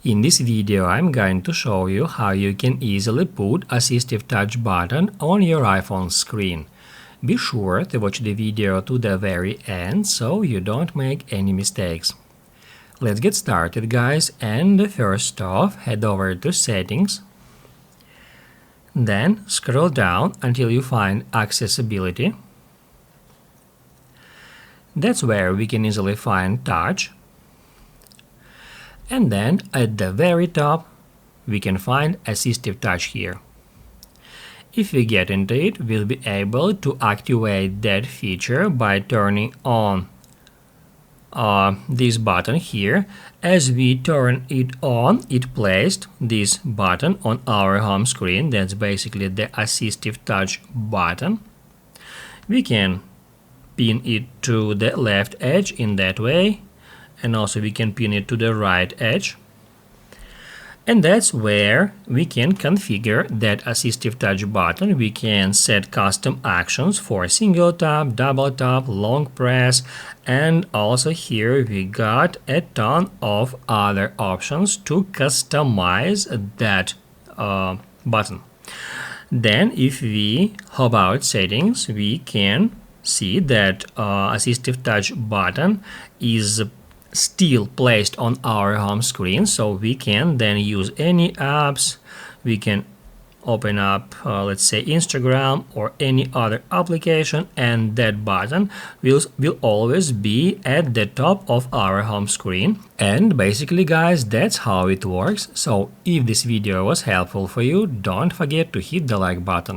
In this video, I'm going to show you how you can easily put Assistive Touch button on your iPhone screen. Be sure to watch the video to the very end so you don't make any mistakes. Let's get started, guys, and first off, head over to Settings. Then scroll down until you find Accessibility. That's where we can easily find Touch. And then at the very top, we can find Assistive Touch here. If we get into it, we'll be able to activate that feature by turning on this button here. As we turn it on, it placed this button on our home screen. That's basically the Assistive Touch button. We can pin it to the left edge in that way. And also we can pin it to the right edge. And that's where we can configure that Assistive Touch button. We can set custom actions for single tap, double tap, long press, and also here we got a ton of other options to customize that button. Then if we hop out settings, we can see that Assistive Touch button is still placed on our home screen, so we can then use any apps. We can open up let's say Instagram or any other application, and that button will always be at the top of our home screen. And basically, guys, that's how it works. So if this video was helpful for you, don't forget to hit the like button.